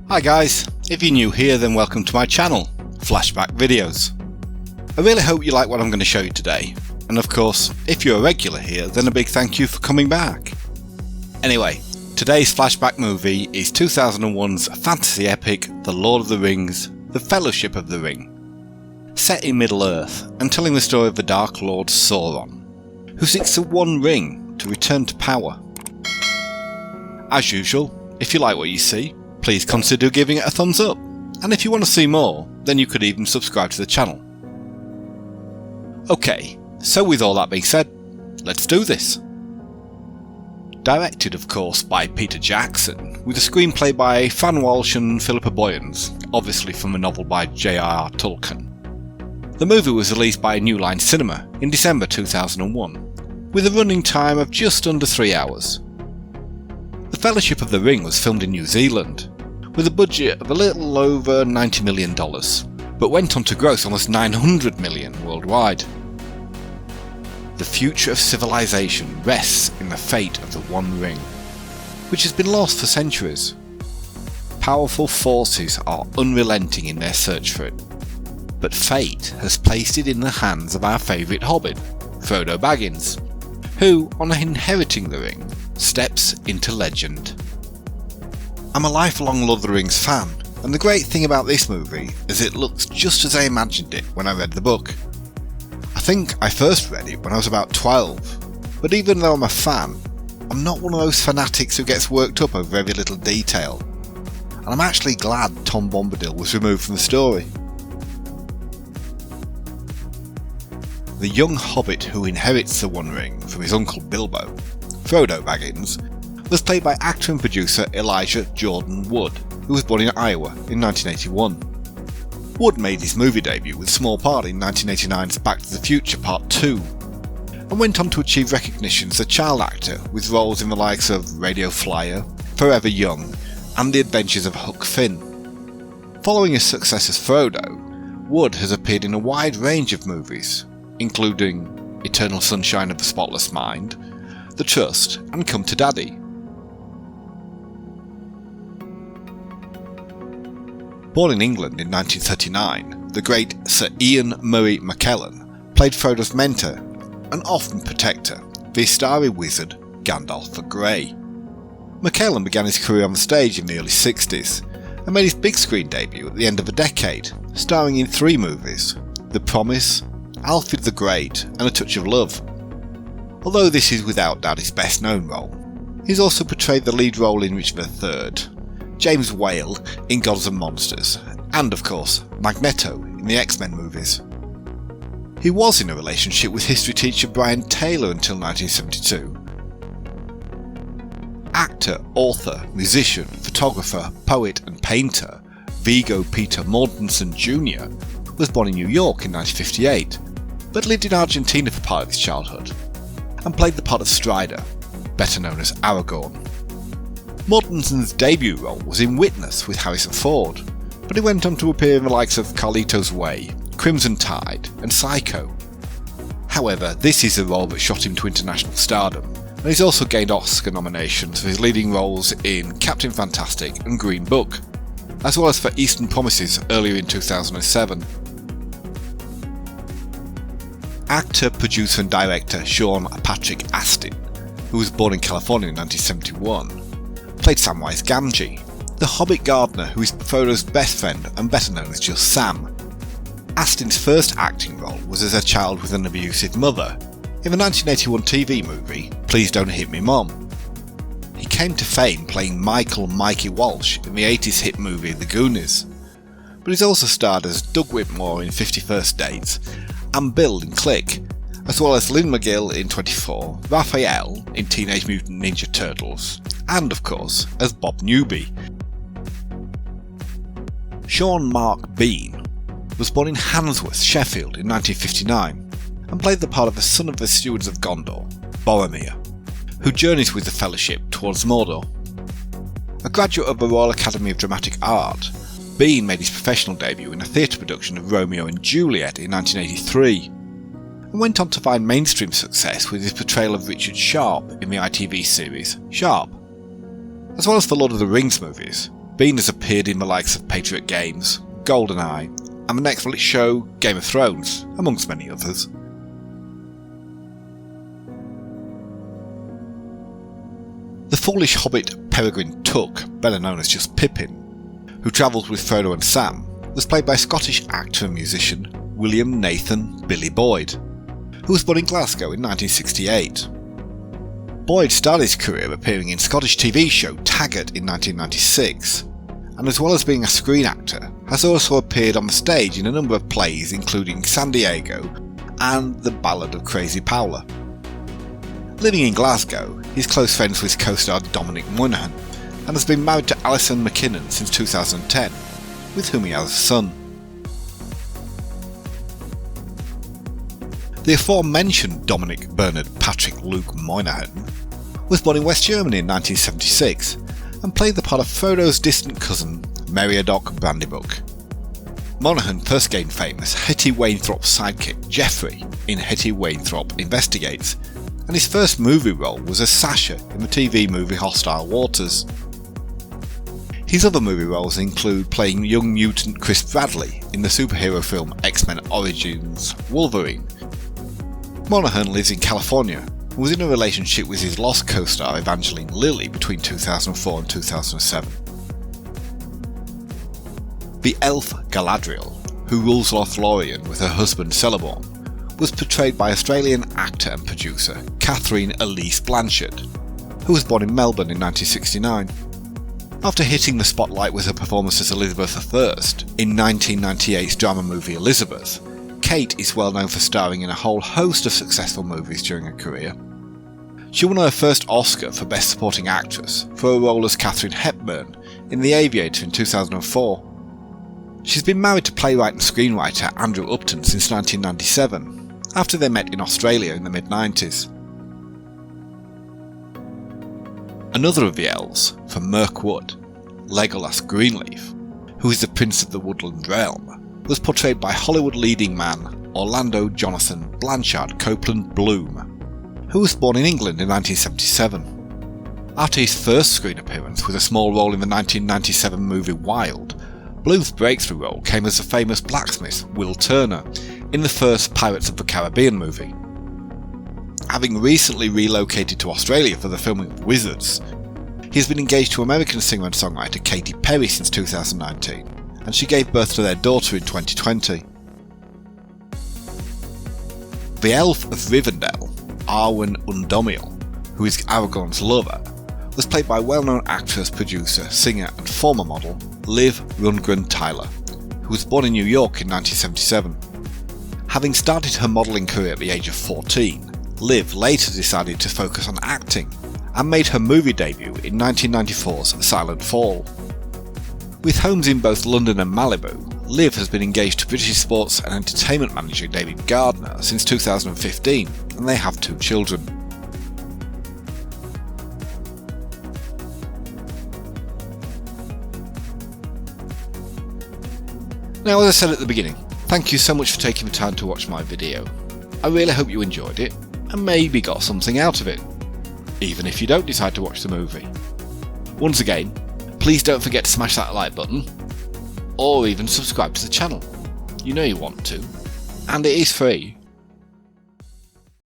Hi guys, if you're new here then welcome to my channel, Flashback Videos. I really hope you like what I'm going to show you today, and of course, if you're a regular here then a big thank you for coming back. Anyway, today's flashback movie is 2001's fantasy epic The Lord of the Rings, The Fellowship of the Ring. Set in Middle-earth and telling the story of the Dark Lord Sauron, who seeks the One Ring to return to power. As usual, if you like what you see, please consider giving it a thumbs up, and if you want to see more, then you could even subscribe to the channel. Okay, so with all that being said, let's do this. Directed of course by Peter Jackson, with a screenplay by Fran Walsh and Philippa Boyens, obviously from a novel by J.R.R. Tolkien. The movie was released by New Line Cinema in December 2001, with a running time of just under 3 hours. The Fellowship of the Ring was filmed in New Zealand, with a budget of a little over $90 million, but went on to gross almost $900 million worldwide. The future of civilization rests in the fate of the One Ring, which has been lost for centuries. Powerful forces are unrelenting in their search for it, but fate has placed it in the hands of our favourite Hobbit, Frodo Baggins, who, on inheriting the ring, steps into legend. I'm a lifelong Lord of the Rings fan, and the great thing about this movie is it looks just as I imagined it when I read the book. I think I first read it when I was about 12, but even though I'm a fan, I'm not one of those fanatics who gets worked up over every little detail, and I'm actually glad Tom Bombadil was removed from the story. The young hobbit who inherits the One Ring from his uncle Bilbo, Frodo Baggins, was played by actor and producer Elijah Jordan Wood, who was born in Iowa in 1981. Wood made his movie debut with a small part in 1989's Back to the Future Part 2, and went on to achieve recognition as a child actor with roles in the likes of Radio Flyer, Forever Young, and The Adventures of Huck Finn. Following his success as Frodo, Wood has appeared in a wide range of movies, including Eternal Sunshine of the Spotless Mind, The Trust, and Come to Daddy. Born in England in 1939, the great Sir Ian Murray McKellen played Frodo's mentor and often protector, the starry wizard Gandalf the Grey. McKellen began his career on the stage in the early 60s and made his big screen debut at the end of the decade, starring in 3 movies: The Promise, Alfred the Great, and A Touch of Love. Although this is without doubt his best known role, he's also portrayed the lead role in Richard III, James Whale in Gods and Monsters, and of course Magneto in the X-Men movies. He was in a relationship with history teacher Brian Taylor until 1972. Actor, author, musician, photographer, poet and painter Viggo Peter Mortensen Jr. was born in New York in 1958, but lived in Argentina for part of his childhood, and played the part of Strider, better known as Aragorn. Mortensen's debut role was in Witness with Harrison Ford, but he went on to appear in the likes of Carlito's Way, Crimson Tide, and Psycho. However, this is the role that shot him to international stardom, and he's also gained Oscar nominations for his leading roles in Captain Fantastic and Green Book, as well as for Eastern Promises earlier in 2007. Actor, producer and director Sean Patrick Astin, who was born in California in 1971, played Samwise Gamgee, the Hobbit gardener who is Frodo's best friend and better known as just Sam. Astin's first acting role was as a child with an abusive mother in the 1981 TV movie Please Don't Hit Me Mom. He came to fame playing Michael Mikey Walsh in the 80s hit movie The Goonies, but he's also starred as Doug Whitmore in 50 First Dates and Bill in Click, as well as Lynn McGill in 24, Raphael in Teenage Mutant Ninja Turtles, and of course as Bob Newby. Sean Mark Bean was born in Handsworth, Sheffield in 1959 and played the part of the son of the stewards of Gondor, Boromir, who journeys with the Fellowship towards Mordor. A graduate of the Royal Academy of Dramatic Art, Bean made his professional debut in a theatre production of Romeo and Juliet in 1983, and went on to find mainstream success with his portrayal of Richard Sharp in the ITV series Sharp. As well as the Lord of the Rings movies, Bean has appeared in the likes of Patriot Games, GoldenEye, and the Netflix show Game of Thrones, amongst many others. The foolish hobbit Peregrine Took, better known as just Pippin, who travels with Frodo and Sam, was played by Scottish actor and musician William Nathan Billy Boyd, who was born in Glasgow in 1968. Boyd started his career appearing in Scottish TV show Taggart in 1996, and as well as being a screen actor, has also appeared on the stage in a number of plays including San Diego and The Ballad of Crazy Paula. Living in Glasgow, he's close friends with co-star Dominic Monaghan and has been married to Alison McKellen since 2010, with whom he has a son. The aforementioned Dominic Bernard Patrick Luke Moynihan was born in West Germany in 1976 and played the part of Frodo's distant cousin Meriadoc Brandybuck. Monaghan first gained fame as Hetty Wainthropp's sidekick Geoffrey in Hetty Wainthropp Investigates, and his first movie role was as Sasha in the TV movie Hostile Waters. His other movie roles include playing young mutant Chris Bradley in the superhero film X-Men Origins Wolverine. Monaghan lives in California and was in a relationship with his Lost co-star Evangeline Lilly between 2004 and 2007. The elf Galadriel, who rules Lothlorien with her husband Celeborn, was portrayed by Australian actor and producer Catherine Elise Blanchard, who was born in Melbourne in 1969. After hitting the spotlight with her performance as Elizabeth I in 1998's drama movie Elizabeth, Kate is well known for starring in a whole host of successful movies during her career. She won her first Oscar for Best Supporting Actress for a role as Katharine Hepburn in The Aviator in 2004. She's been married to playwright and screenwriter Andrew Upton since 1997, after they met in Australia in the mid-90s. Another of the elves from Mirkwood, Legolas Greenleaf, who is the Prince of the Woodland Realm, was portrayed by Hollywood leading man Orlando Jonathan Blanchard Copeland Bloom, who was born in England in 1977. After his first screen appearance with a small role in the 1997 movie Wild, Bloom's breakthrough role came as the famous blacksmith Will Turner in the first Pirates of the Caribbean movie. Having recently relocated to Australia for the filming of Wizards, he has been engaged to American singer and songwriter Katy Perry since 2019, and she gave birth to their daughter in 2020. The elf of Rivendell, Arwen Undomiel, who is Aragorn's lover, was played by well-known actress, producer, singer and former model Liv Rundgren Tyler, who was born in New York in 1977. Having started her modelling career at the age of 14, Liv later decided to focus on acting and made her movie debut in 1994's Silent Fall. With homes in both London and Malibu, Liv has been engaged to British sports and entertainment manager David Gardner since 2015, and they have 2 children. Now, as I said at the beginning, thank you so much for taking the time to watch my video. I really hope you enjoyed it and maybe got something out of it, even if you don't decide to watch the movie. Once again, please don't forget to smash that like button, or even subscribe to the channel. You know you want to, and it is free,